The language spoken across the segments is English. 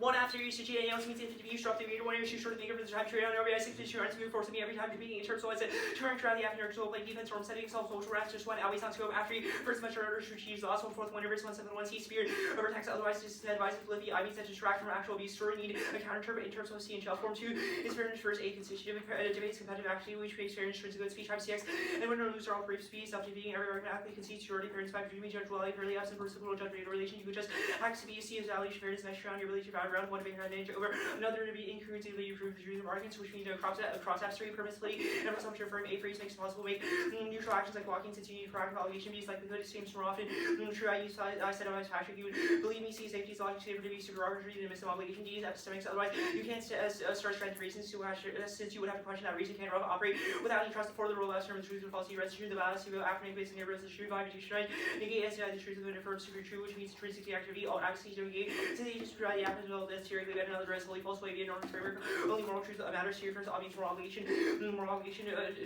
One after usage and else means if you struck the reader, one issue short of maker for the time trade on every 6 insurance move force me every time competing in terms. So I said, turn throughout the afternoon, so play defense, storm setting, self social rest, just one, always on scope after first much order, strategies, last one, fourth one, reverse 171, C spirit, overtax, otherwise, just advice of Flippy, I mean, such distract from actual abuse, story need a counter term in terms of C and shell form 2, is fairness first, A constitutive, debates competitive activity, which makes fairness intrinsic good speech, type CX, and when or lose are all brief speed, self defeating, every argument actively concedes, surety, fairness, fact, dreamy, judge, well, fairly absent, personal judgment, relation, you could just act to be, C is value, fairness, measure around your ability to round one, to make over another to be incrementally improve the truth of arguments, which means cross abstract purposefully and assumption affirm a phrase makes it possible to make neutral actions like walking since you need practical allegation because likelihood it seems more often true. I said on my tactic you would believe me, see safety's logic safer to be supererogatory than miss obligation D's epistemics, otherwise you can't start strength reasons to since you would have to question that reason can't operate without any trust before the rule of term of truth and falsity rest the balance you will affirmate based on your the truth invitation right negate as the truth of an affirmed super true which means intrinsically activity all actions to negate since you just provide the applicant of this theory that another is wholly false way via normative framework only moral truth matters here first obvious moral obligation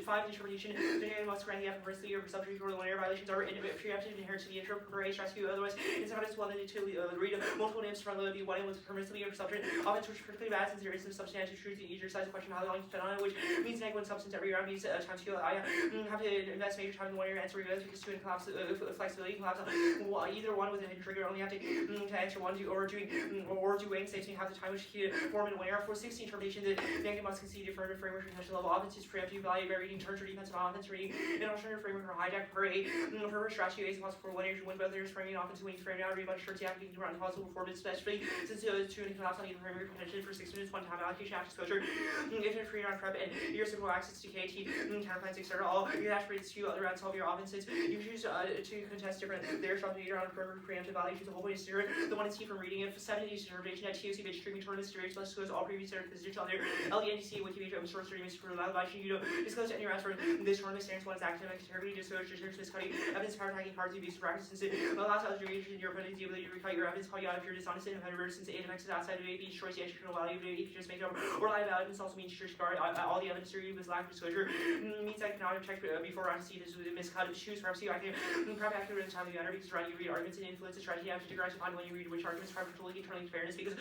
5 determination the negative must grant the effortlessly or subject or the linear violations are preempted inherent to the intro race rescue otherwise it's not as well to read multiple names from the one was permissibly or subject offense which particularly bad since there is some substantial truth to each exercise question how long you spend on it which means negative substance every round means time scale I have to invest major time in one area answer because two in collapse flexibility collapse either one with a hidden trigger only have to answer one or doing saves me have the time which key to form in one area for 16 termination the negative must concede affirmative framework potential level offense is preemptive value by reading turns or defensive offense reading an alternative framework or hijack per a for strategy is possible for one area to win both areas framing offense winning frame out read much short acting to run possible performance especially since two and collapse on either framework potentially for 6 minutes one time allocation after exposure infinite free round prep and your simple access to KT counterplans etc all your aspirates to other rounds solve your offenses you choose to contest different layers from the round preemptive value choose the whole way to steer it the one is from reading if 70 determination at TOC bitch streaming tournaments direct plus disclose all previous positions on their LDNDC Wikipedia open source streaming for loud by you don't disclose any rounds for this tournament stands one is academic integrity disclosure miscutting evidence power attacking parts abuse practice since it allows other duration your opponent's the ability to recut your evidence call you out if you're dishonest and competitor since AMX is outside of AP destroys the external value of AP just make it up or live value this also means disregard all the evidence theory with lack of disclosure means I cannot check before I see this with a miscut choose perhaps you I can prep accurate in the time of the matter because right you read arguments and influence the strategy you have to digress upon when you read which arguments prep controlling internally fairness because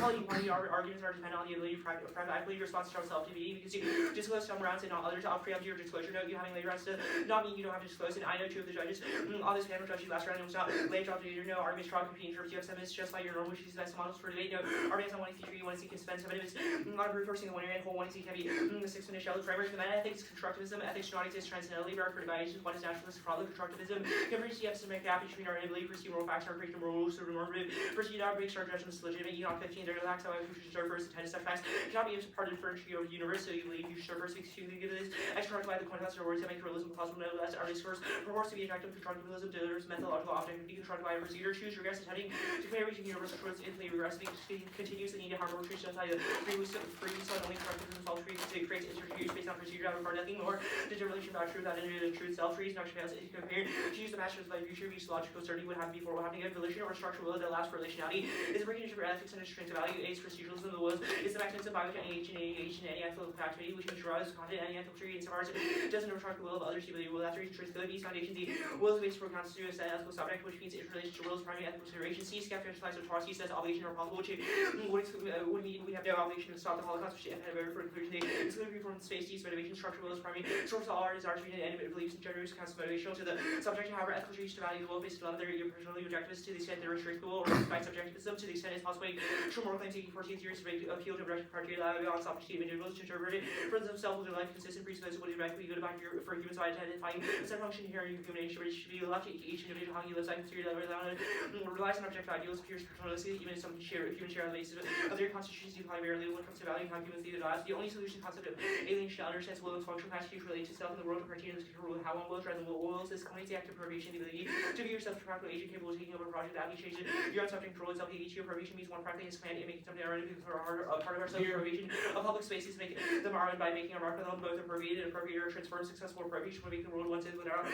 all you want the arguments are dependent on the ability to practically respond to yourself to be because you disclose some rounds and not others I'll preempt your disclosure note you having later rounds to not mean you don't have to disclose and I know 2 of the judges all this panel judge you last round it was not late drop to no arguments strong competing terms you have 7 minutes just like your normal choose best models for debate no arguments on 1 you want to see can spend 7 minutes not reinforcing the one area and whole 1 heavy the 6 minute shallow framework the meta ethics constructivism ethics do not exist transcendentally but are for divisions one is naturalist probably constructivism difference you have to make gap between our inability to perceive moral facts our creation moral rules or normative first you not break our judgments legitimate you not 15 they're relaxed however you should start first attend step facts cannot be part of the furniture of the universe so you believe you should start first because you give this extra by the contest or words that make realism plausible no less are these first purports to be attractive constructivism delivers methodological object be constructed by a procedure choose regress attending to clear reaching universal truths infinitely regressing continues the need to harmonize truths outside of free use only constructivism solves free it creates interviews based on procedure out of nothing more the relation about truth that into the truth self free not fails it compare choose the master's by future use logical certainty would happen before will happen again volition or structural will that allows for relationality is a recognition for ethics and its strength value is proceduralism the will is the mechanism by which any ethical activity which ensures content any ethical tree insofar as it doesn't obstruct the will of others the will after truth the these foundations the will is based for constitutive set ethical subject which means its relation to will is primary ethical consideration C skeptic implies with Tarsi says obligation or possible which would mean we have no obligation to stop the Holocaust which have ever for conclusion it's going to be from space D's motivation structural will is primary source of all art is our treated and beliefs and generous counts motivational to the subject however ethical trees to value the will based on their personally objectives to the extent they restrict the will or by subjectivism to the extent it's possible true moral claims taking 14 years to appeal to objective criteria that on sovereignty of individuals to interpret it for themselves with their life consistent presuppose what is directly good about your for humans by identifying a set function here in human nature which should be left to each individual how he lives life theory that relies on objective ideals appears paternalistic even if some human share on the basis of their constitutions primarily when it comes to valuing how humans lead their lives the only solution concept of alienation understands will and functional capacity to relate to self in the world of criterion is control how one wills rather than what wills is complete the active privation the ability to view yourself as a practical agent capable of taking over a project that change it your own subject control itself each your privation means one practically is command and making something our enemies are a part of ourselves privation of public spaces make them our own by making a mark on them both appropriated and appropriate or transform successful appropriation would make the world once is without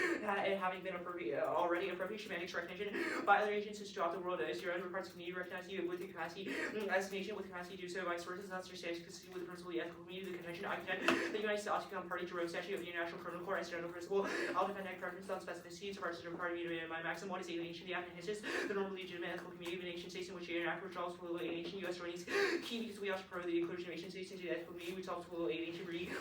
having been already appropriation managed recognition by other agents to stop the world as your own requires community recognize you with the capacity as a nation with the capacity to do so by sources not understanding consistent with the principle of the ethical community the contention I contend the United States ought to become party to Rome statute of the International Criminal Court as general principle I'll defend that preference on specificity insofar as it requires me to my maximum what is alienation the act and hisses the normal legitimate ethical community of a nation states in which you interact which also political alienation. U.S. joining is key because we also promote the inclusion of Asian states into the ethical community. We solve political alienation,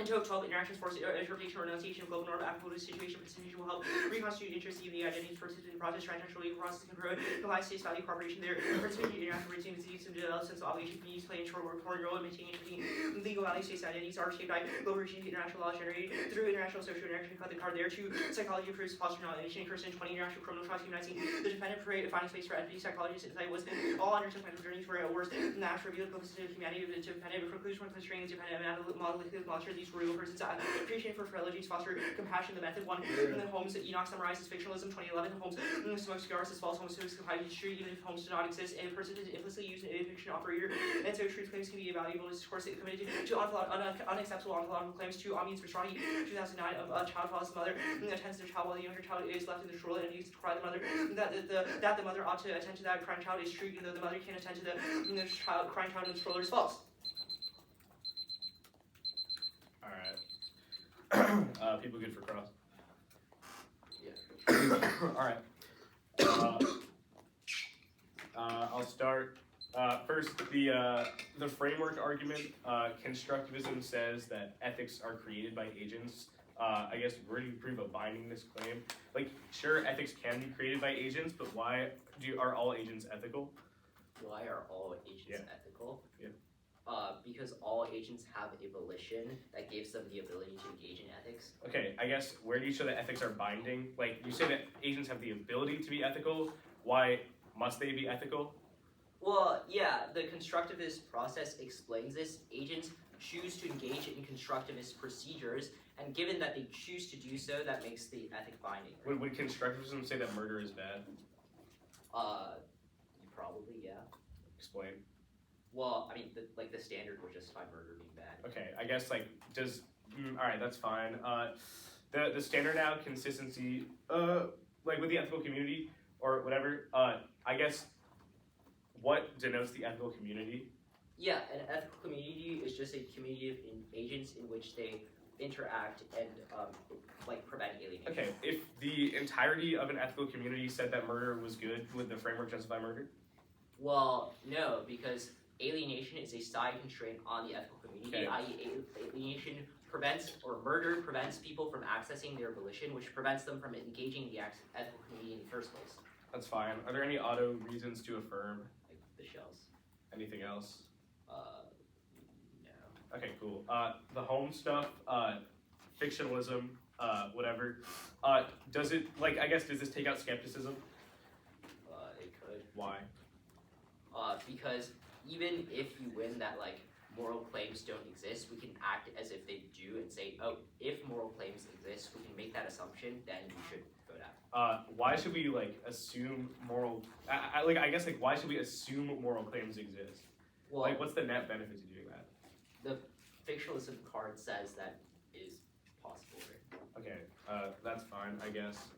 until 12 interactions force interpretation or enunciation of global norm applicable to the situation participation will help reconstitute interest in the identities persons in the process, transnational legal process can promote the highest states value cooperation there. Participation in interaction routine is used to develop sense of obligation communities play a short important role in maintaining legal value states identities are shaped by global routine international laws generated through international social interaction. Cut the card there. 2. Psychology improves foster knowledge. Occurs in 20 international criminal trials humanizing the defendant for finding space for empathy. Psychologists insight was all undertook mental journeys were worse than the actual revealed closeness of humanity to defendant conclusion from constraining the defendant model with his monster. These were real persons. Appreciation for trilogies foster compassion. The method 1. And then Holmes Enoch summarizes fictionalism. 2011. Holmes smokes cigars as false. Holmes smokes confided history even if Holmes does not exist. And person is implicitly used in a fiction operator. And so truth claims can be valuable discourse committed to unacceptable ontological claims. 2. Amins Vishrani 2009 of a child follows the mother attends the child while the younger child is left in the stroller and needs to cry the mother. That the mother ought to attend to that crying child is true, even though the mother can't attend to the crying child in the stroller is false. People good for cross? Yeah. All right. I'll start. First, the framework argument. Constructivism says that ethics are created by agents. I guess where do you prove a bindingness claim? Like, sure, ethics can be created by agents, but why are all agents ethical? Why are all agents ethical? Yeah. Because all agents have a volition that gives them the ability to engage in ethics. Okay, I guess where do you show that ethics are binding? Like, you say that agents have the ability to be ethical. Why must they be ethical? Well, yeah, the constructivist process explains this. Agents choose to engage in constructivist procedures, and given that they choose to do so, that makes the ethic binding. Right? Would constructivism say that murder is bad? Probably, yeah. Explain. Well, I mean, the standard would justify murder being bad. Okay, I guess, like, all right, that's fine. The standard now, consistency, like, with the ethical community, or whatever, I guess, what denotes the ethical community? Yeah, an ethical community is just a community of agents in which they interact and, prevent alienation. Okay, if the entirety of an ethical community said that murder was good, would the framework justify murder? Well, no, because alienation is a side constraint on the ethical community, i.e. alienation prevents, or murder prevents people from accessing their volition, which prevents them from engaging in the ethical community in the first place. That's fine. Are there any auto reasons to affirm? Like the shells. Anything else? No. Okay, cool. The home stuff, fictionalism, whatever. Does it, like, I guess, does this take out skepticism? It could. Why? Because even if you win that, moral claims don't exist, we can act as if they do and say, oh, if moral claims exist, we can make that assumption, then we should vote out. Why should we, assume moral, I guess, why should we assume moral claims exist? Well, what's the net benefit to doing that? The fictionalism card says that is possible, right? Okay, that's fine, I guess.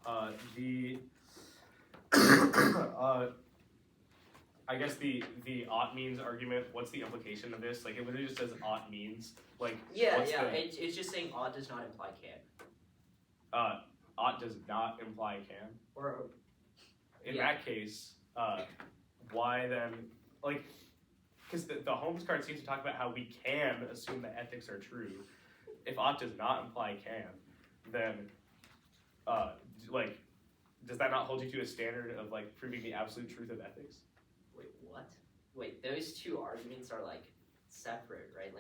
I guess the ought means argument, what's the implication of this? It literally just says ought means. It's just saying ought does not imply can. Ought does not imply can. Or in that case, why then, because the Holmes card seems to talk about how we can assume that ethics are true. If ought does not imply can, then, does that not hold you to a standard of, proving the absolute truth of ethics? Wait, what? Wait, those two arguments are, separate, right?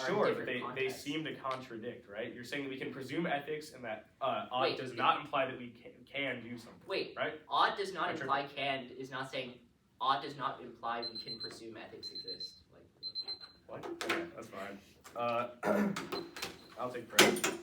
Sure, but they seem to contradict, right? You're saying that we can presume ethics and that ought does not imply that we can do something. Wait, right? Ought does not imply can is not saying ought does not imply we can presume ethics exist. What? Okay, that's fine. I'll take credit.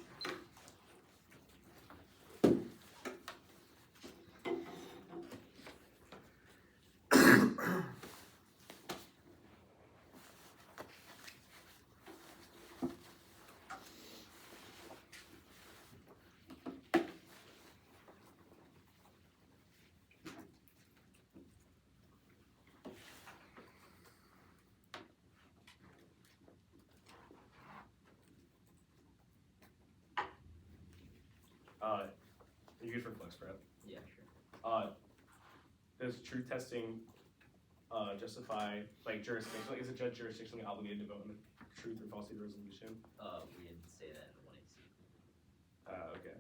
Are you good for flex prep? Yeah, sure. Does truth testing justify like jurisdiction? Like, is a judge jurisdictionally obligated to vote on the truth or falsity of the resolution? We didn't say that in the 1AC. Okay.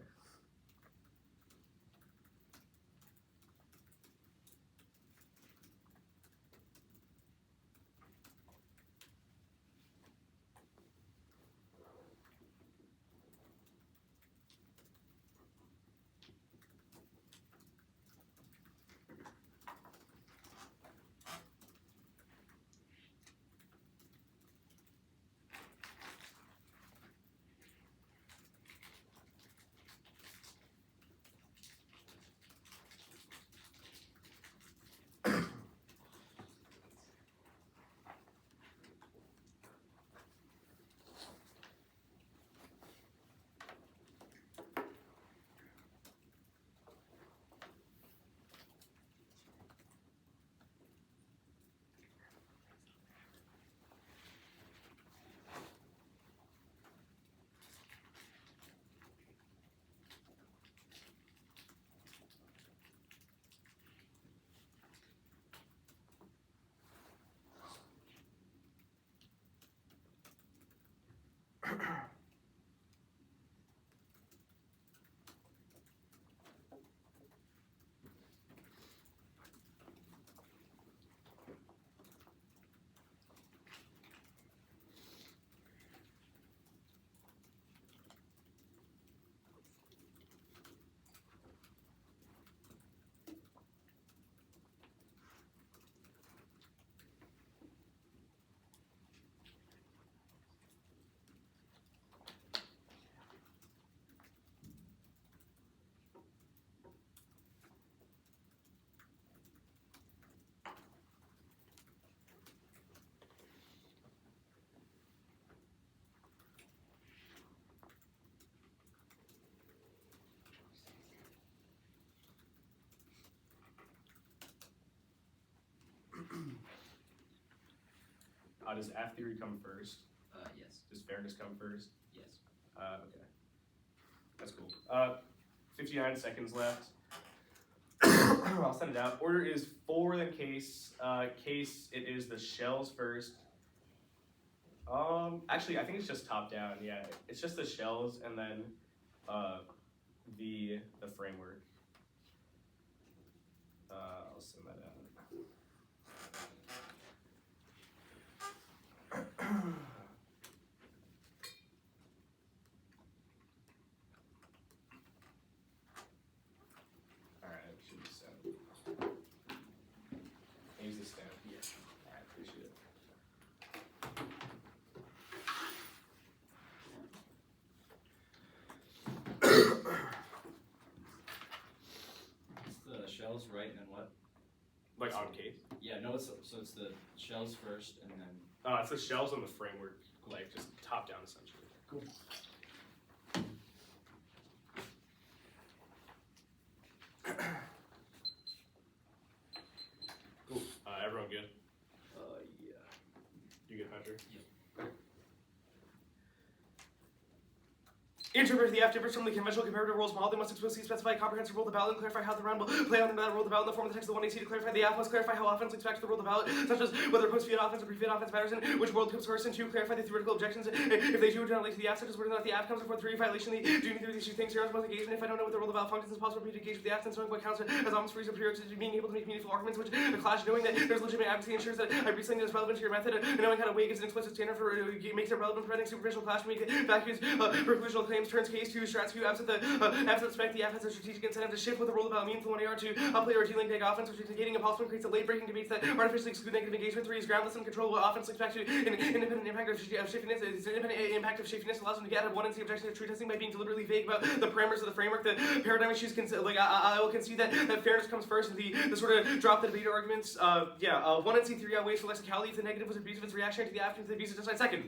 Does F theory come first? Yes. Does fairness come first? Yes. Okay. That's cool. 59 seconds left. I'll send it out. Order is 4 then case. Case, it is the shells first. Actually, I think it's just top down. Yeah, it's just the shells and then the framework. I'll send that out. Alright, should be sent. Use this stamp. Yeah. I appreciate it. It's the shells, right, and then what? Like on case? Yeah, no, it's so it's the shells first, and then. It's the shells and the framework, like just top down essentially. Cool. Cool. Everyone good? Yeah. You good, Hunter? Yep. Interpret the F difference from the conventional comparative rules model. They must explicitly specify a comprehensive rule of the ballot and clarify how the round will play on the rule of the ballot in the form of the text of the 1AC. To clarify the F must clarify how offense links back to the rule of the ballot, such as whether post-fiat offense or pre-fiat offense matters and which world comes first, and 2. Clarify the theoretical objections if they do not relate to the F, such as whether or not the F comes before 3. Violation of the duty through these 2 things. Here I was engagement. If I don't know what the rule of the ballot functions, it's possible for me to engage with the F, and knowing what counts as almost free superior to being able to make meaningful arguments, which the clash knowing that there's legitimate advocacy ensures that I reach something that's relevant to your method, and knowing how to weigh against an explicit standard for makes it relevant, preventing superficial clash from making vacuous preclusional claims. Turns case to strats view absent the spec. The F has a strategic incentive to shift what the rule of ballot means from 1AR to play or dealing take offense, which is negating impulse creates a late breaking debates that artificially exclude negative engagement. 3 is groundless and controllable offense links back to an independent impact of shiftiness. It's an independent impact of shiftiness allows them to get at 1 and see objection to true testing by being deliberately vague about the parameters of the framework. The paradigm issues I will concede that fairness comes first, and the sort of drop the debate arguments. 1 and C3 outweighs for lexicality if the negative was abuse of its reaction to the after the abuse is just second.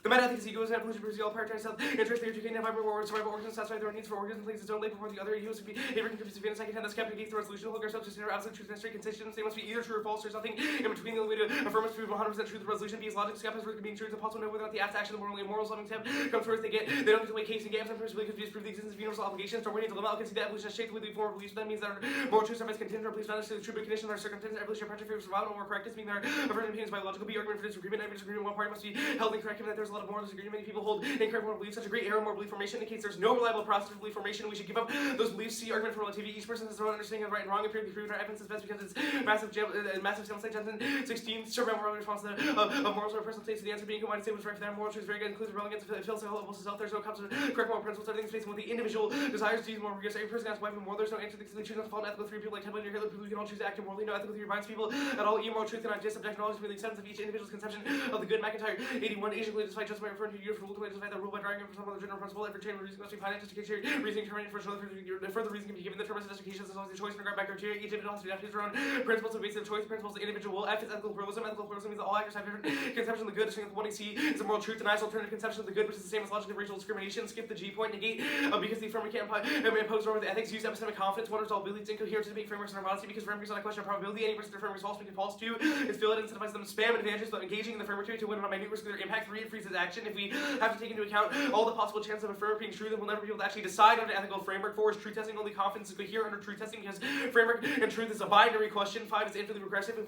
The meta-ethics ego is an evolution because all prioritize self-interest, the educating environment where survival organisms satisfy their needs for organisms, places its own labor before the other. Ego is to be a contributes to second hand, the skeptic against the resolution, hold ourselves to consider absolute truth and straight consistency. They must be either true or false. There's nothing in between. The only way to affirm is to prove 100% truth. The resolution B is logic, skeptics for being true. It's impossible to know whether or not the act, action, the morally immoral, loving step comes first. They don't need to weigh case and gaps. Sometimes believe confused prove the existence of universal obligations. Don't wait until the dilemma. Can see that evolution has shaped the way we form beliefs. That means that our moral truth survives contingent or beliefs not necessarily true, but conditions our circumstances. Evolution pressure favors survival or correctness, meaning there are aversion opinions biological. B argument for disagreement. Every disagreement one party must be held incorrect, given that there's a lot of moral disagreement. Many people hold incorrect moral beliefs. Such a great error in moral belief formation indicates there's no reliable process of belief formation. We should give up those beliefs. See argument for relativity. Each person has their own understanding of right and wrong. Appear to be proven our evidence is best because it's massive sample size. Johnson 16. Survey moral response of morals or personal states. The answer being combined state was right for them. Moral truth is very good. Includes relevance. Philosophical self. There's no concept of correct moral principles. Everything's based on what the individual desires to use more rigorous. Every person has why more. There's no answer. They choose not to follow ethical theory. People like Cavalier, Hitler, people who can all choose to act immorally. No ethical theory binds people at all. Immoral truth cannot exist. Subject knowledge is the acceptance of each individual's conception of the good. McIntyre 81. Asian belief despite just by referring to universal rule to justify the rule by drawing from some other general principle. Every chain of reason must be finite. Justification reasoning terminated for further reason can be given. The term of justification is always the choice in regard by criteria. Each individual has to adapt his own principles and basis of choice. Principles of individual will. F is ethical pluralism. Ethical pluralism means that all actors have different conceptions of the good. The strength of what they see is a moral truth. Denies alternative conception of the good, which is the same as logic of racial discrimination. Skip the G point. Negate because the affirmative can't impose norm with ethics. Use epistemic confidence. One resolve beliefs incoherence to make frameworks and modesty because frameworks are not a question of probability. Any person their framework is false, making false too. Is feel it incentivize them to spam advantages, but engaging in the framework to win on minute risk of their impact. 3, it freezes action. If we have to take into account all the possible chances of a framework being true, then we'll never be able to actually decide on an ethical framework. 4 is truth testing. Only confidence is coherent under truth testing because framework and truth is a binary question. 5 is infinitely regressive. If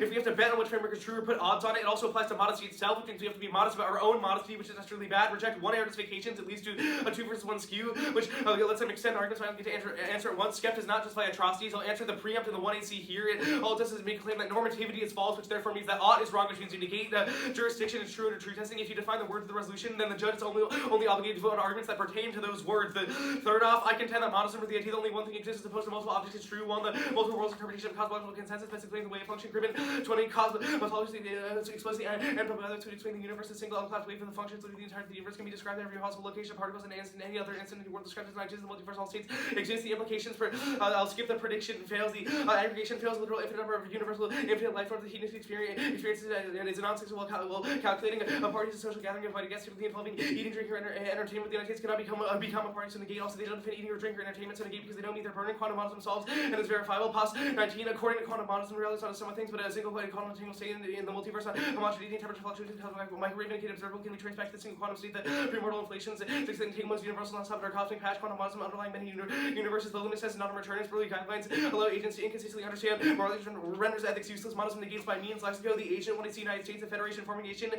we have to bet on which framework is true or put odds on it, it also applies to modesty itself, which means we have to be modest about our own modesty, which is necessarily bad. Reject one error justifications, it leads to a 2 versus 1 skew, which lets them extend arguments. So I don't get to answer it once. Skept does not justify atrocities. I'll answer the preempt in the 1AC here. All it does is make a claim that normativity is false, which therefore means that ought is wrong, which means you negate jurisdiction is true under truth testing. If you define the words of the resolution, then the judge is only obligated to vote on arguments that pertain to those words. The third off, I contend that monism for the idea that only one thing exists as opposed to multiple objects is true. 1, the multiple worlds interpretation of cosmological consensus best explains the way of function. Grimmon 20 cosmology to explain the and probability to explain the universe. A single unclassed wave of the functions of the entirety of the universe can be described in every possible location of particles and any other instant in the world described as not exist in the multiverse. All states exist. The implications for I'll skip the prediction fails. The aggregation fails. Literal infinite number of universal infinite life forms. The heat experiences and is a non-sexual while calculating a party's social gathering of invited guests typically involving eating, drinking, or entertainment. The United States cannot become a party, so negate. Also, they don't defend eating or drinking or entertainment, so negate because they don't meet their burden. Quantum monism solves and is verifiable. Past 19, according to quantum monism, reality is not a sum of things, but a single point quantum entangled state in the multiverse. Homogeneity, temperature fluctuations, microwave indicated observable can be traced back to the single quantum state that premortal inflations take most universal non-stop of our cosmic patch. Quantum monism underlying many universes. The limit says non-returns. Early guidelines allow agents to inconsistently understand morality renders ethics useless. Monism negates by means. Lexico, the agent, when it's the United States, a federation forming nation.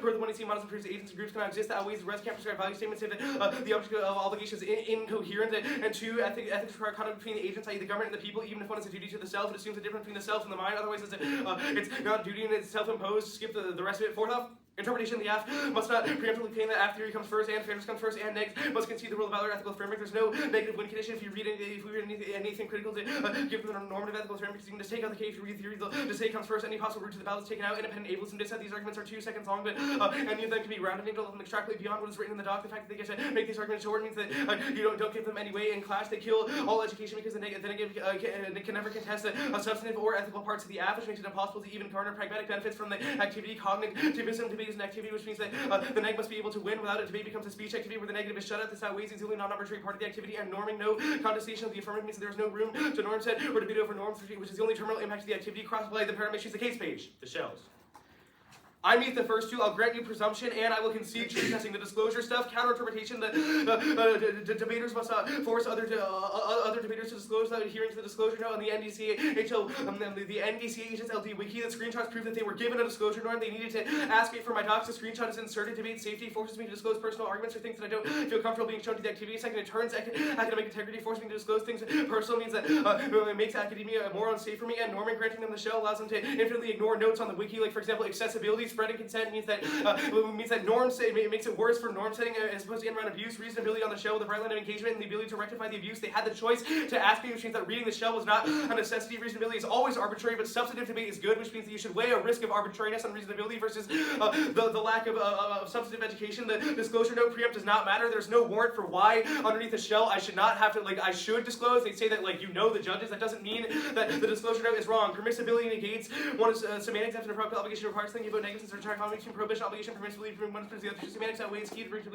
Per the when it's the monism proves agents and groups cannot exist. That outweighs the rest can't prescribe value statements if the object of obligation is incoherent. And 2, ethics require conduct between the agents, i.e. the government and the people, even if one is a duty to the self. It assumes a difference between the self and the mind. Otherwise, it's not duty and it's self-imposed. Skip the rest of it. 4th off. Interpretation of the F must not preemptively claim that F theory comes first and fairness comes first and next must concede the rule of valor ethical framework. There's no negative win condition if we read anything critical to give them a normative ethical framework. You can just take out the K if you read theory. Just say it comes first. Any possible route to the ballot is taken out. Independent ableism dissent. These arguments are 2 seconds long, but any of them can be rounded into them extrapolate beyond what is written in the doc. The fact that they get to make these arguments short means that you don't give them any way in clash. They kill all education because the negative can never contest a substantive or ethical parts of the F, which makes it impossible to even garner pragmatic benefits from the activity. Cognitivism debate is an activity which means that the neg must be able to win. Without it, debate becomes a speech activity where the negative is shut out. This outweighs the only non-arbitrary part of the activity. And norming, no contestation of the affirmative means that there is no room to norm set or debate over norms, which is the only terminal impact of the activity. Cross-apply the parameter sheets the case page. The shells. I meet the first 2. I'll grant you presumption, and I will concede truth testing. The disclosure stuff, counter-interpretation. The debaters must force other debaters to disclose without adhering to the disclosure note. On the the NDCHSLD wiki, the screenshots prove that they were given a disclosure norm. They needed to ask me for my docs. The screenshot is inserted. Debate safety forces me to disclose personal arguments or things that I don't feel comfortable being shown to the activity. Second, it turns academic integrity, forcing me to disclose things personal means that it makes academia more unsafe for me. And norming, granting them the shell allows them to infinitely ignore notes on the wiki, like for example, accessibility. Spreading consent means that norms it makes it worse for norm setting as opposed to in-round abuse. Reasonability on the shell with a bright line of engagement and the ability to rectify the abuse. They had the choice to ask me, which means that reading the shell was not a necessity. Reasonability is always arbitrary, but substantive debate is good, which means that you should weigh a risk of arbitrariness and reasonability versus the lack of substantive education. The disclosure note preempt does not matter. There's no warrant for why underneath the shell I should not have to I should disclose. They say that the judges. That doesn't mean that the disclosure note is wrong. Permissibility negates one is semantics after the proper obligation requires thing. You vote negative obligations are combination, prohibition, obligation, permissibility, one person the other. Semantics outweighs key to bring to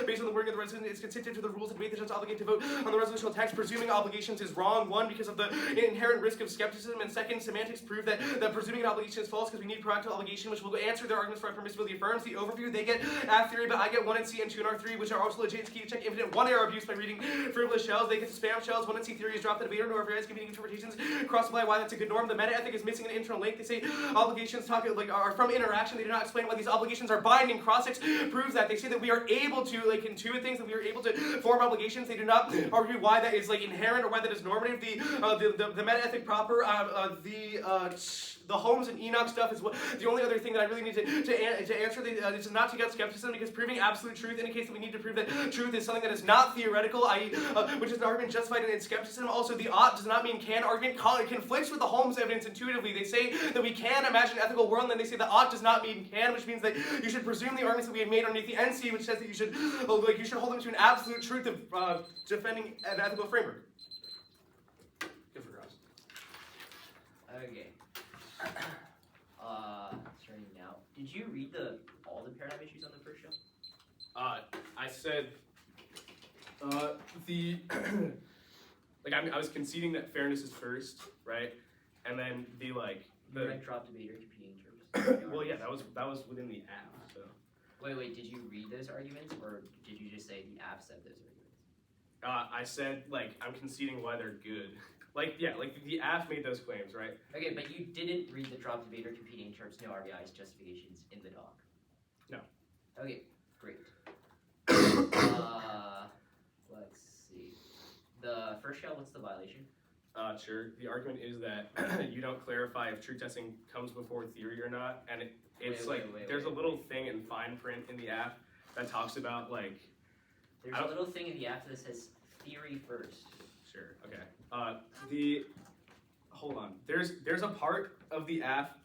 based on the wording of the resolution is consistent to the rules and debate that is obligated to vote on the resolutional text. Presuming obligations is wrong. One, because of the inherent risk of skepticism, and second, semantics prove that presuming an obligation is false because we need proactive obligation, which will answer their arguments for permissibility affirms. The overview, they get F theory, but I get 1 and C and 2 and R3, which are also legit. It's key to check infinite 1 error abuse by reading frivolous shells. They get the spam shells. 1 and C theory is dropped the debater, nor various competing interpretations cross apply why that's a good norm. The meta ethic is missing an internal link. They say obligations are from interaction. They do not explain why these obligations are binding. Cross-ex proves that. They say that we are able to intuit things, that we are able to form obligations. They do not argue why that is inherent or why that is normative. The meta ethic proper, the Holmes and Enoch stuff is the only other thing that I really need to answer. It's not to get skepticism, because proving absolute truth indicates that we need to prove that truth is something that is not theoretical, i.e., which is an argument justified in skepticism. Also, the ought does not mean can argument. It conflicts with the Holmes evidence intuitively. They say that we can imagine an ethical world, and then they say that ought does not mean can, which means that you should presume the arguments that we have made underneath the NC, which says that you should hold them to an absolute truth of defending an ethical framework. Good for us. Okay. Starting now. Did you read all the paradigm issues on the first show? I said I was conceding that fairness is first, right? And then You read drop debater competing terms. well, yeah, that was within the app. So Wait, did you read those arguments, or did you just say the app said those arguments? I said I'm conceding why they're good. The app made those claims, right? Okay, but you didn't read the drop debater competing terms, no RBI's justifications in the doc. No. Okay, great. Let's see. The first shell, what's the violation? Sure. The argument is that you don't clarify if truth testing comes before theory or not, and there's a little thing in fine print in the app that talks about There's a little thing in the app that says theory first. Sure. Okay. Hold on. There's a part of the app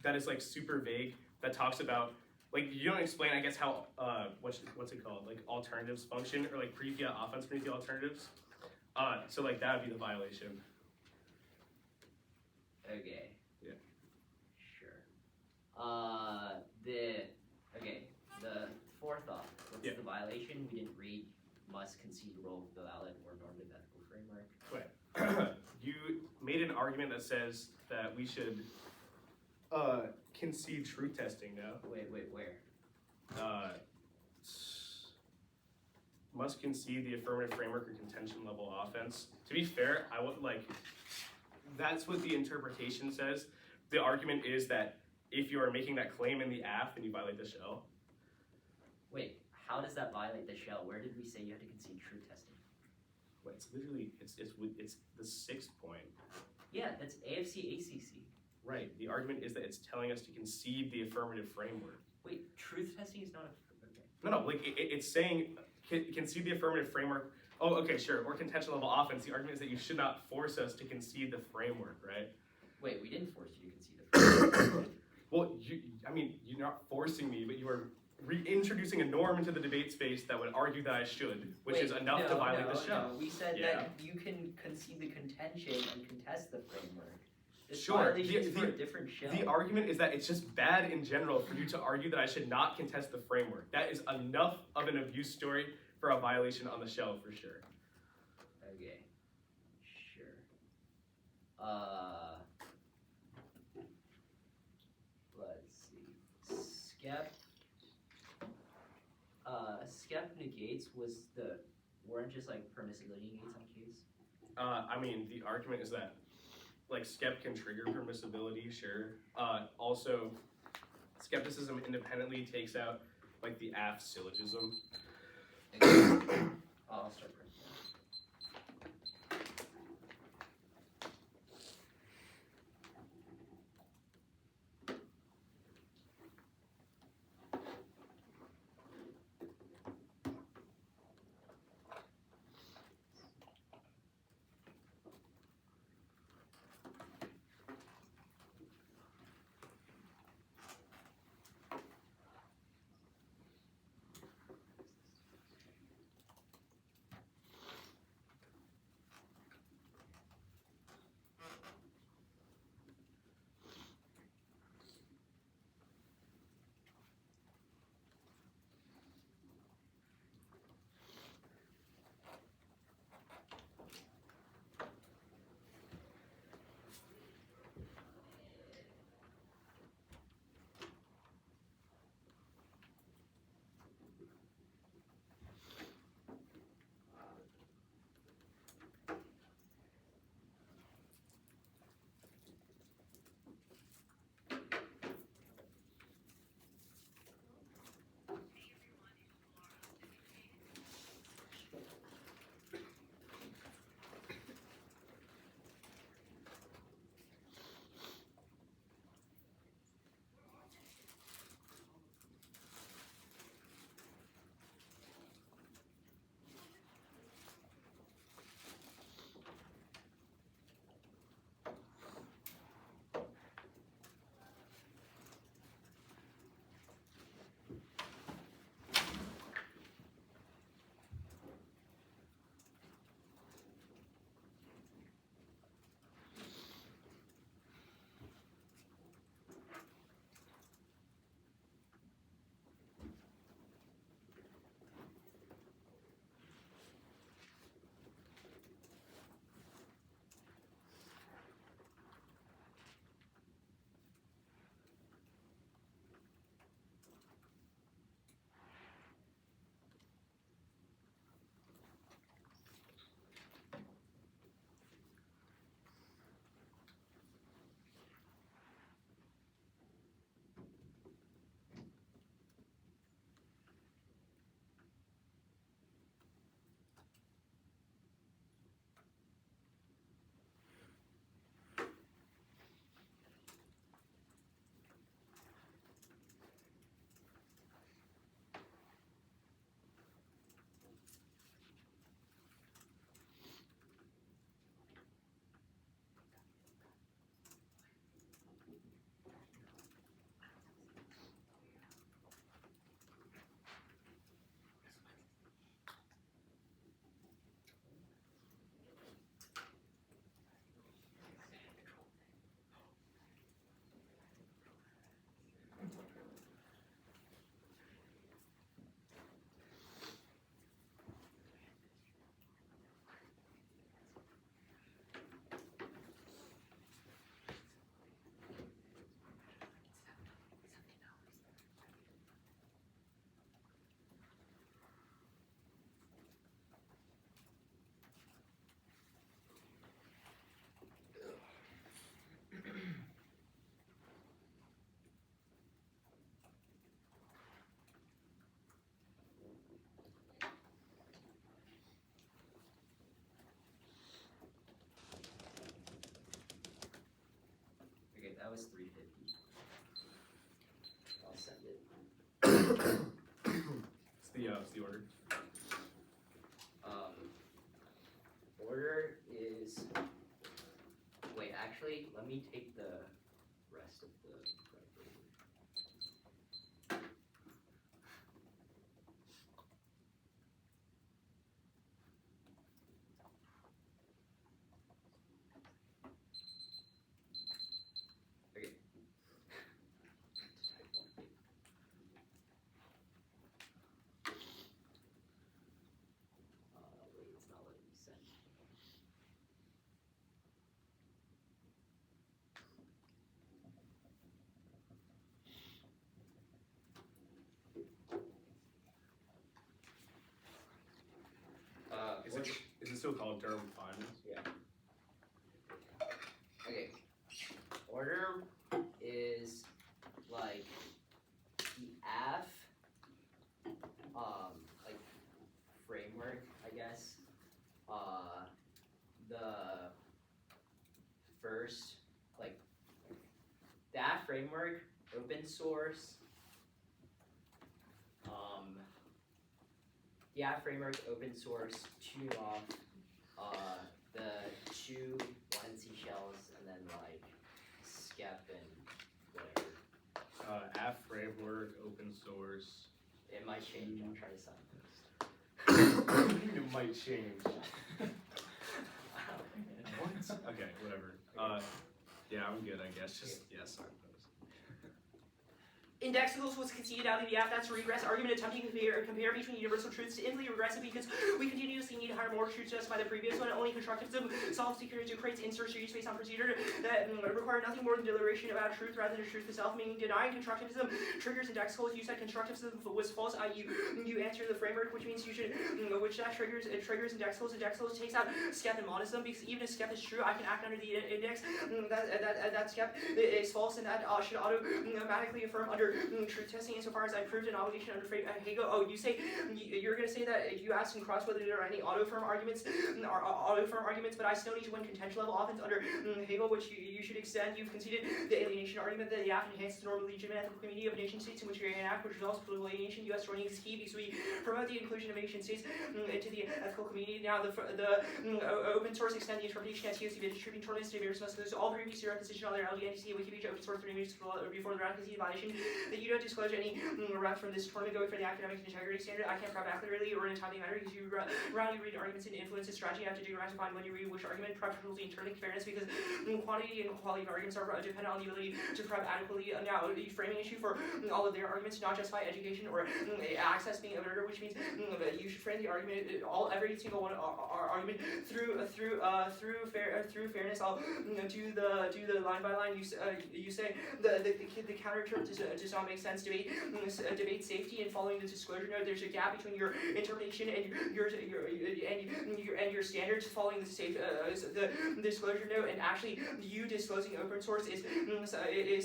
that is super vague that talks about you don't explain, I guess, how what's it called, alternatives function, or pre-fiat offense, pre-fiat alternatives. So that would be the violation. Okay. Yeah. Sure. The fourth off. What's the violation? We didn't read must concede role of the valid or normative ethical framework. Wait. You made an argument that says that we should concede truth testing now. Wait, where? Must concede the affirmative framework or contention level offense. To be fair, I would that's what the interpretation says. The argument is that if you are making that claim in the app, then you violate the shell. Wait, how does that violate the shell? Where did we say you had to concede truth testing? Wait, it's literally it's the 6th point. Yeah, that's AFC ACC. Right. The argument is that it's telling us to concede the affirmative framework. Wait, truth testing is not a... Okay. No, it's saying concede the affirmative framework. Oh, okay, sure. Or contention level offense. The argument is that you should not force us to concede the framework, right? Wait, we didn't force you to concede the framework. Well, you're not forcing me, but you are reintroducing a norm into the debate space that would argue that I should, which is enough to violate the shell. No, we said that you can concede the contention and contest the framework. This Sure. violation is for a different shell. The argument is that it's just bad in general for you to argue that I should not contest the framework. That is enough of an abuse story for a violation on the shell, for sure. Okay. Sure. Let's see. Skep negates weren't just permissibility negates on case? The argument is that skep can trigger permissibility, sure. Also, skepticism independently takes out the aft syllogism. I'll start printing. was 350. I'll send it. It's the order. Order is. Wait, actually, let me take the rest of the. Okay. Wait, it's not letting me send. Is it still called Durham Finals? Yeah. Okay. Order is like the like framework, I guess. The first like the framework, open source. The framework, open source, tune off, the 2 1C shells, and then like skep and whatever. App framework, open source. It might change. I'll try to sign It might change. What? Okay, whatever. Yeah, I'm good, I guess. Just sign those. Indexicals was conceded out of the that's a regress argument attempting to compare between universal truths to infinitely regressive because we continuously need to hire more truths to justify the previous one. Only constructivism solves security to create insert series based on procedure that require nothing more than deliberation about truth rather than truth itself, meaning denying constructivism triggers indexicals. You said constructivism was false, i.e. you answer the framework, which means you should, which that triggers indexicals. Indexicals takes out skep and monism because even if skep is true, I can act under the index that skep is false and that should automatically affirm under truth testing insofar as I proved an obligation under Hegel. Oh, you're going to say that if you ask in cross whether there are any auto-firm arguments, but I still need to win contention level offense under Hegel, which you should extend. You've conceded the alienation argument that the act enhances the normal legitimate ethical community of nation states in which we enact, which results in political alienation. U.S. joining is key because we promote the inclusion of nation states into the ethical community. Now, the open source extend the interpretation as TOC distributing tournaments to various muscles. All three pieces of position on their LDNTC Wikipedia open source 3 minutes before the ratification violation. That you don't disclose any rep from this tournament going for the academic integrity standard. I can't prep accurately or in a timely manner because you roundly read arguments and influence and strategy. You have to dig around to find when you read which argument. Preferably internal fairness because quantity and quality of arguments are dependent on the ability to prep adequately. Now, the framing issue for all of their arguments, not just by education or access being a murder, which means you should frame the argument, every single one argument through fairness. I'll do the line by line. You say the counter term does not make sense. Debate safety and following the disclosure note. There's a gap between your interpretation and your standards. Following the disclosure note, and actually you disclosing open source is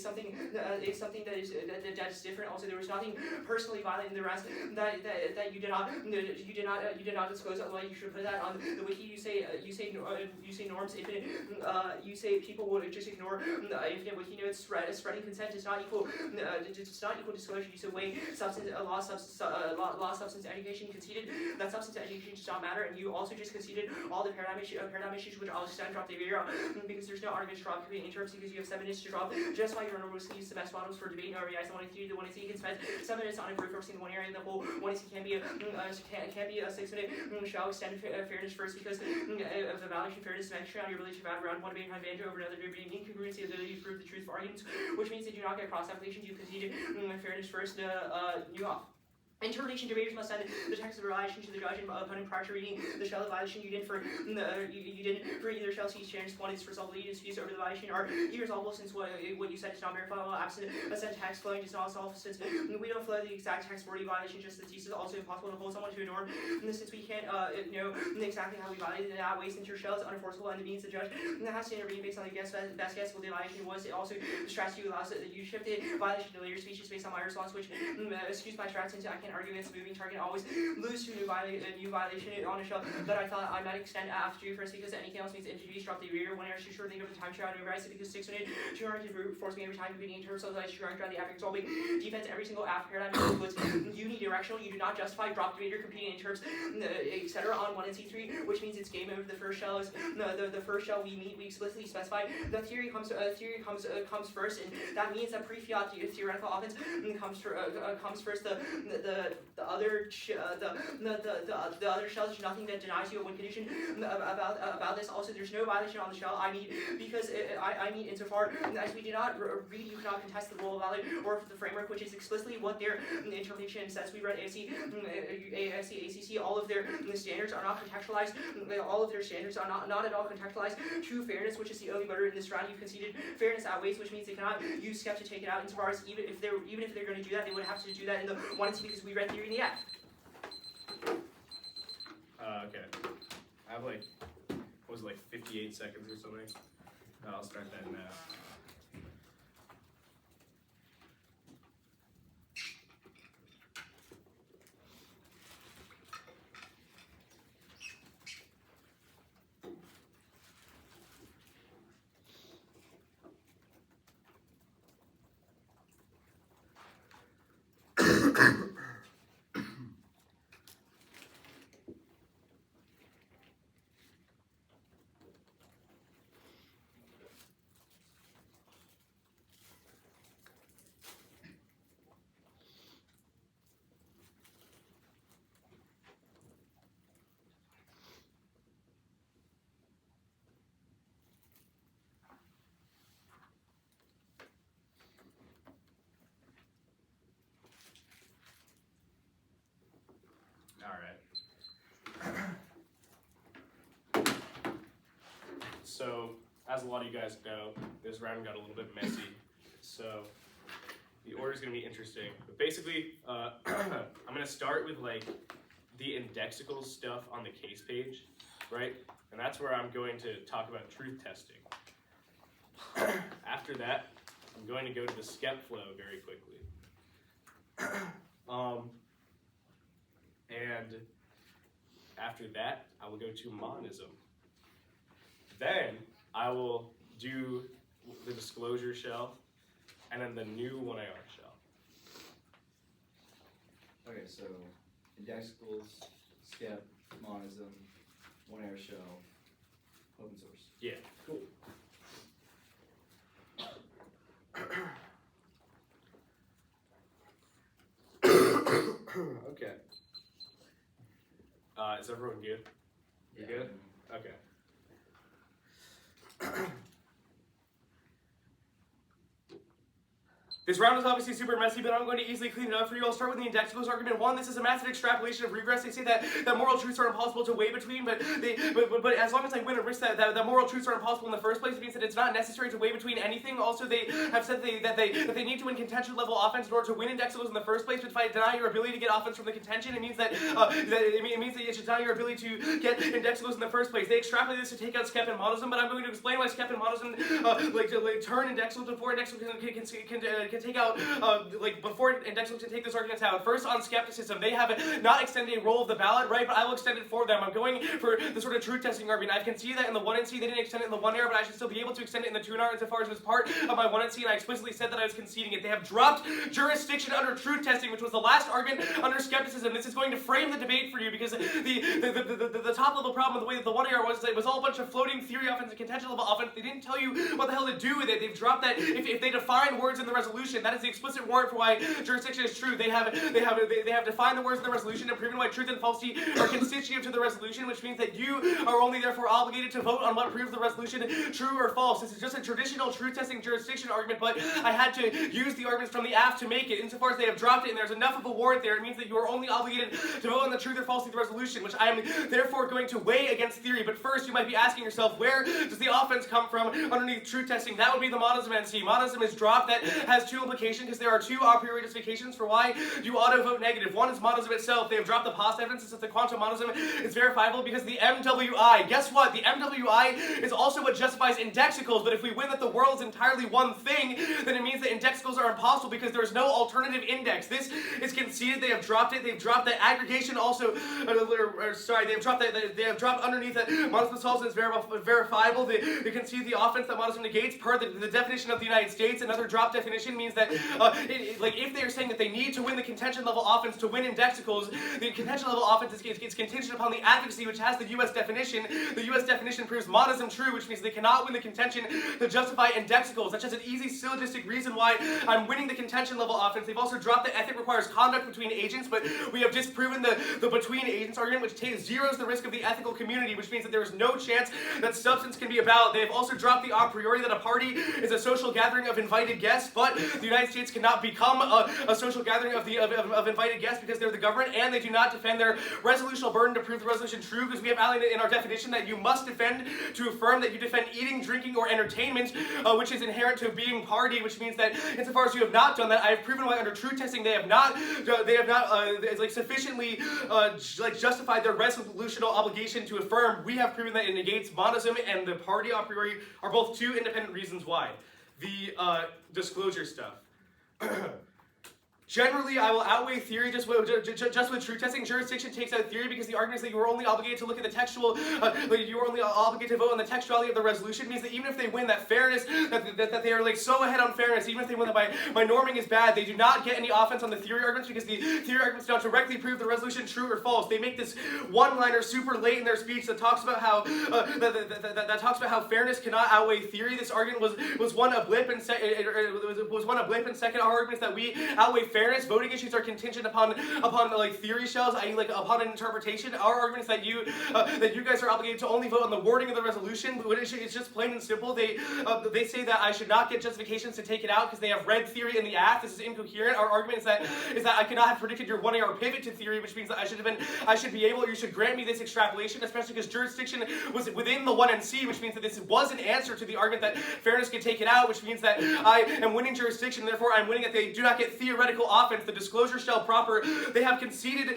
something that is different. Also, there was nothing personally violent in the rest that you did not disclose. Otherwise, you should put that on the wiki. You say norms infinite. You say people would just ignore infinite wiki notes. Spreading consent does not equal disclosure. You said way substance law substance education conceded that substance education does not matter, and you also just conceded all the paradigm issues, which I'll extend drop the video because there's no argument to drop in terms because you have 7 minutes to drop. Just like your normal use the best models for debating or realize the 1AC, the 1AC can spend 7 minutes on reinforcing the one area, and the whole 1AC can be a 6-minute. Shall extend fairness first because of the validation fairness dimension on your ability to round one debating behind banjo over another debating incongruency, the ability to prove the truth of arguments, which means that you do not get cross applications. You conceded fairness first. New off. Interpretation debaters must send the text of the violation to the judge and opponent prior to reading the shell of violation. You didn't for either shell. Each change one is resolved. The disputes over the violation are irresolvable since what you said is not verifiable. Absent a sent text flowing does not solve since we don't flow the exact text for the violation. Just the thesis is also impossible to hold someone to a norm. Since we can't know exactly how we violated it that way, since your shell is unenforceable and it means the judge has to intervene based on the best guess what the violation was. It also the strategy allows you shift the violation to later speeches based on my response, which excuse my strats since I can't second argument, the moving target always lose to a new violation on a shell, but I thought I might extend after you first because anything else means introduce, drop the rear, one error, too short, think of the time shot, and rise it because 6 minutes, 200 to brute force me every time beating in terms of like strike around the after exalting defense every single after paradigm was unidirectional. You do not justify drop the rear competing in terms, etc. on 1 and C3, which means it's game over. The first shell is the first shell we meet. We explicitly specify the theory comes first, and that means that pre-fiat theoretical offense comes first. The other shells, there's nothing that denies you a win condition about this. Also, there's no violation on the shell. I mean, because I mean insofar as we did not read, you cannot contest the rule of valid or the framework, which is explicitly what their interpretation says. We read ACC, all of their standards are not contextualized. All of their standards are not at all contextualized to fairness, which is the only motor in this round. You conceded fairness outweighs, which means they cannot use SCEP to take it out. Insofar as even if they're going to do that, they would have to do that in the 1 and C because we read theory in the F. Okay. I have like, what was it, like 58 seconds or something? I'll start that now. So, as a lot of you guys know, this round got a little bit messy, so the order is going to be interesting. But basically, I'm going to start with like the indexical stuff on the case page, right? And that's where I'm going to talk about truth testing. After that, I'm going to go to the SCEP flow very quickly. And after that, I will go to monism. Then I will do the disclosure shell, and then the new 1AR shell. Okay, so indexicals, SCEP, monism, 1AR shell, open source. Yeah. Cool. Okay. Is everyone good? You good? Okay. This round is obviously super messy, but I'm going to easily clean it up for you. I'll start with the indexicals argument. 1, this is a massive extrapolation of regress. They say that moral truths are impossible to weigh between, but as long as I win a risk that moral truths are impossible in the first place, it means that it's not necessary to weigh between anything. Also, they have said that they need to win contention level offense in order to win indexicals in the first place. But if I deny your ability to get offense from the contention, it means that you should deny your ability to get indexicals in the first place. They extrapolate this to take out SCEP and monism, but I'm going to explain why SCEP and monism turn indexicals before indexicals can take out before indexicals can take those arguments out. First, on skepticism, they have not extended a role of the ballot, right? But I will extend it for them. I'm going for the sort of truth testing argument. I've conceded that in the 1 and C they didn't extend it in the 1 error, but I should still be able to extend it in the 2 error insofar as it was part of my 1 and C, and I explicitly said that I was conceding it. They have dropped jurisdiction under truth testing, which was the last argument under skepticism. This is going to frame the debate for you because the top level problem with the way that the 1 error was that it was all a bunch of floating theory offense and contention level offense. They didn't tell you what the hell to do with it. They've dropped that if they define words in the resolution, that is the explicit warrant for why jurisdiction is true. They have defined the words in the resolution and proven why truth and falsity are constitutive to the resolution, which means that you are only therefore obligated to vote on what proves the resolution true or false. This is just a traditional truth testing jurisdiction argument, but I had to use the arguments from the AF to make it. Insofar as they have dropped it and there's enough of a warrant there, it means that you are only obligated to vote on the truth or falsity of the resolution, which I am therefore going to weigh against theory. But first, you might be asking yourself, where does the offense come from underneath truth testing? That would be the monism NC. Monism is dropped. That has two implications because there are two a priori justifications for why you ought to vote negative. One is monism itself. They have dropped the past evidence that the quantum monism is verifiable because the MWI. Guess what? The MWI is also what justifies indexicals, but if we win that the world is entirely one thing, then it means that indexicals are impossible because there is no alternative index. This is conceded. They have dropped it. They've dropped the aggregation also. They have dropped underneath that monism solves is verifiable. They concede the offense that monism negates per the definition of the United States. Another drop definition means that if they are saying that they need to win the contention level offense to win indexicals, the contention level offense is contingent upon the advocacy, which has the U.S. definition. The U.S. definition proves monism true, which means they cannot win the contention to justify indexicals. That's just an easy syllogistic reason why I'm winning the contention level offense. They've also dropped the ethic requires conduct between agents, but we have disproven the between agents argument, which zeroes the risk of the ethical community, which means that there is no chance that substance can be a ballot. They have also dropped the a priori that a party is a social gathering of invited guests, but the United States cannot become a social gathering of invited guests because they're the government, and they do not defend their resolutional burden to prove the resolution true, because we have outlined it in our definition that you must defend to affirm that you defend eating, drinking, or entertainment, which is inherent to being party, which means that insofar as you have not done that, I have proven why under truth testing they have not sufficiently justified their resolutional obligation to affirm. We have proven that it negates monism and the party a priori are both two independent reasons why. The disclosure stuff. Generally, I will outweigh theory just with truth testing. Jurisdiction takes out theory because the argument is that you are only obligated to look at the textual, you are only obligated to vote on the textuality of the resolution. It means that even if they win that fairness, that they are so ahead on fairness, even if they win that my norming is bad, they do not get any offense on the theory arguments because the theory arguments do not directly prove the resolution true or false. They make this one-liner super late in their speech that talks about how fairness cannot outweigh theory. This argument was one a blip, and second our argument is that we outweigh fairness. Voting issues are contingent upon theory shells, i.e. upon an interpretation. Our argument is that you guys are obligated to only vote on the wording of the resolution. It's just plain and simple. They say that I should not get justifications to take it out because they have read theory in the act. This is incoherent. Our argument is that I could not have predicted your 1AR pivot to theory, which means that you should grant me this extrapolation, especially because jurisdiction was within the 1NC, which means that this was an answer to the argument that fairness could take it out, which means that I am winning jurisdiction, therefore I'm winning that they do not get theoretical offense. The disclosure shell proper. They have conceded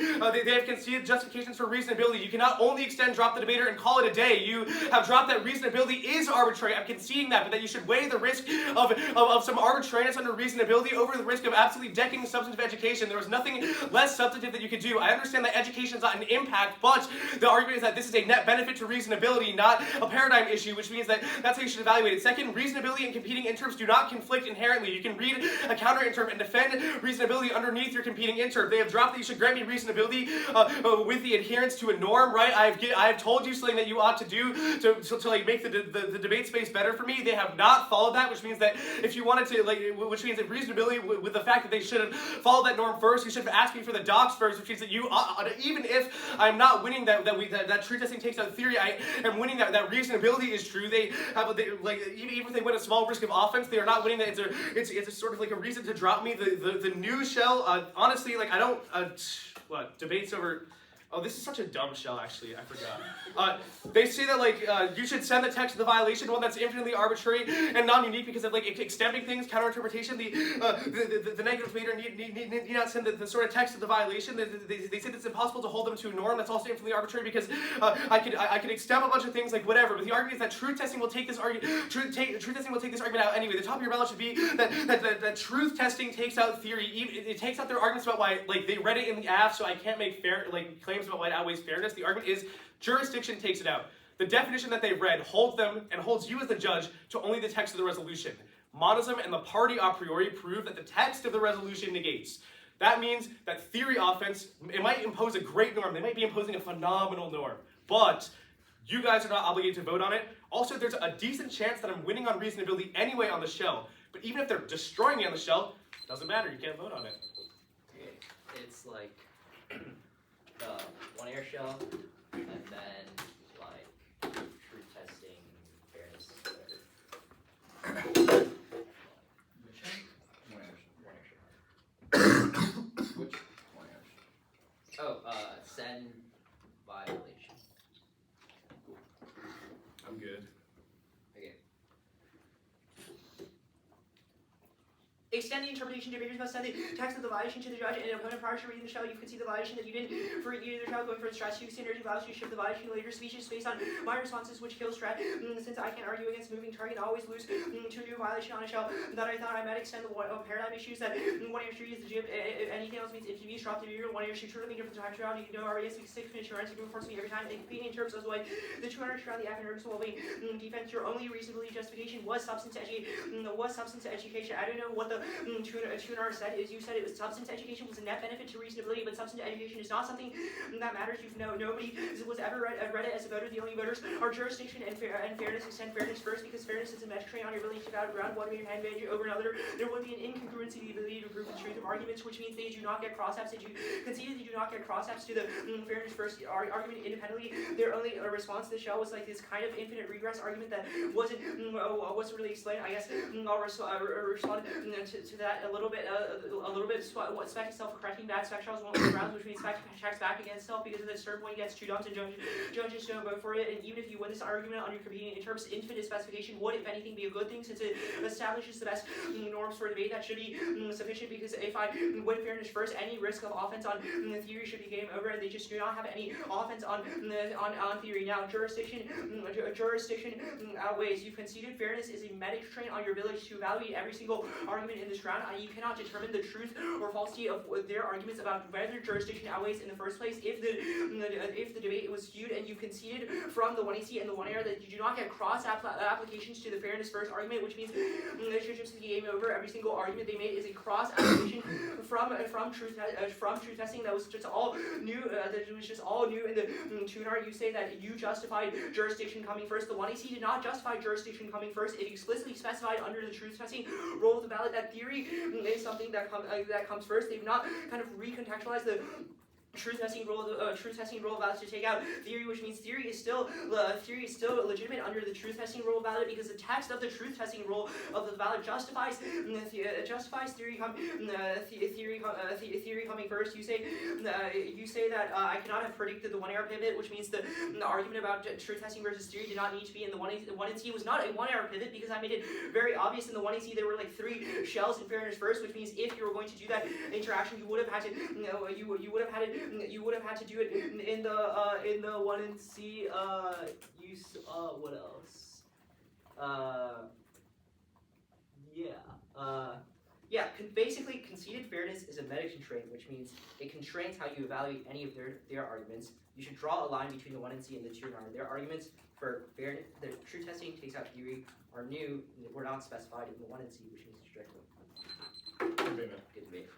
justifications for reasonability. You cannot only extend drop the debater and call it a day. You have dropped that reasonability is arbitrary. I'm conceding that, but that you should weigh the risk of some arbitrariness under reasonability over the risk of absolutely decking substantive education. There was nothing less substantive that you could do. I understand that education is not an impact, but the argument is that this is a net benefit to reasonability, not a paradigm issue, which means that that's how you should evaluate it. Second, reasonability and competing interms do not conflict inherently. You can read a counter interm and defend reasonability underneath your competing interm. They have dropped that you should grant me reasonability with the adherence to a norm, right? I have told you something that you ought to do to make the debate space better for me. They have not followed that, which means that if you wanted to, which means that reasonability with the fact that they should have followed that norm first, you should have asked me for the docs first, which means that you, even if I'm not winning that truth testing takes out theory, I am winning that reasonability is true. Even if they win a small risk of offense, they are not winning that. It's a sort of like a reason to drop me. The news shell, honestly, I don't, debates over, oh, this is such a dumb shell, actually, I forgot. They say that, you should send the text of the violation, one that's infinitely arbitrary and non-unique because of, extending things, counter-interpretation. The negative debater need not send the sort of text of the violation. They say it's impossible to hold them to a norm that's also infinitely arbitrary because I could extend a bunch of things, whatever, but the argument is that truth testing will take this argument out anyway. The top of your ballot should be that truth testing takes out theory. It takes out their arguments about why, they read it in the app, so I can't make claims about why it outweighs fairness. The argument is jurisdiction takes it out. The definition that they read holds them and holds you as the judge to only the text of the resolution. Monism and the party a priori prove that the text of the resolution negates. That means that theory offense, it might impose a great norm. They might be imposing a phenomenal norm, but you guys are not obligated to vote on it. Also, there's a decent chance that I'm winning on reasonability anyway on the shell, but even if they're destroying me on the shell, it doesn't matter. You can't vote on it. It's like the one air shell, and then truth testing, fairness, whatever. Which one air Which one air Oh, send violation. I'm good. Okay. Extending interpretation debaters must send the text of the violation to the judge and opponent prior to reading the shell. You can see the violation that you didn't for either the shell. Going for the strategic standard allows you to shift the violation later speeches based on my responses, which kills strat. Since I can't argue against moving target, I always lose to a new violation on a shell that I thought I might extend the paradigm issues that one of your street is the jib. If anything else means if you drop the viewer, one of your street short of different time around, you know RBS 6 minutes insurance, you do force me every time. And competing in terms of like the 200 around the academic well-being defense, your only reasonably justification was substance education. I don't know what the tuner said. Is you said it was substance education was a net benefit to reasonability, but substance education is not something that matters. Nobody was ever read it as a voter. The only voters are jurisdiction and fairness. Extend fairness first because fairness is a metric on your ability to ground one way hand advantage over another. There would be an incongruency to the ability to prove the truth of arguments, which means they do not get cross-apps. Did you concede they do not get cross-apps to the fairness first argument independently? Their only response to the shell was like this kind of infinite regress argument that wasn't really explained. I guess I'll respond to that a little bit. What spec is self-correcting? Bad spec shells won't rounds, which means spec checks back against self because of the certain point gets two dumps and judges don't vote for it. And even if you win this argument on your competing in terms of infinite specification, would if anything be a good thing since it establishes the best norms for debate? That should be sufficient because if I win fairness first, any risk of offense on theory should be game over, and they just do not have any offense on theory. Now jurisdiction outweighs. You conceded fairness is a metric train on your ability to evaluate every single argument in this round. You cannot determine the truth or falsity of their arguments about whether jurisdiction outweighs in the first place if the debate was skewed, and you conceded from the 1AC and the 1AR that you do not get cross applications to the fairness first argument, which means they should just be game over. Every single argument they made is a cross application from truth testing that was just all new. That was just all new in the tuner. You say that you justified jurisdiction coming first. The 1AC did not justify jurisdiction coming first. It explicitly specified under the truth testing role of the ballot that theory is something that comes first. They've not kind of recontextualized the truth testing role of ballots to take out theory, which means theory is still legitimate under the truth testing role of ballot because the text of the truth testing role of the ballot justifies theory coming first. You say that I cannot have predicted the 1AR pivot, which means the argument about truth testing versus theory did not need to be in the 1AC was not a 1AR pivot because I made it very obvious in the 1AC there were like 3 shells in fairness first, which means if you were going to do that interaction, you would have had to you would have had to do it in the 1NC. What else? Basically, conceded fairness is a meta constraint, which means it constrains how you evaluate any of their arguments. You should draw a line between the 1NC and the 2NR. Their arguments for fairness, the truth testing takes out theory, are new, were not specified in the 1NC, which means strictly. Good debate. Good debate.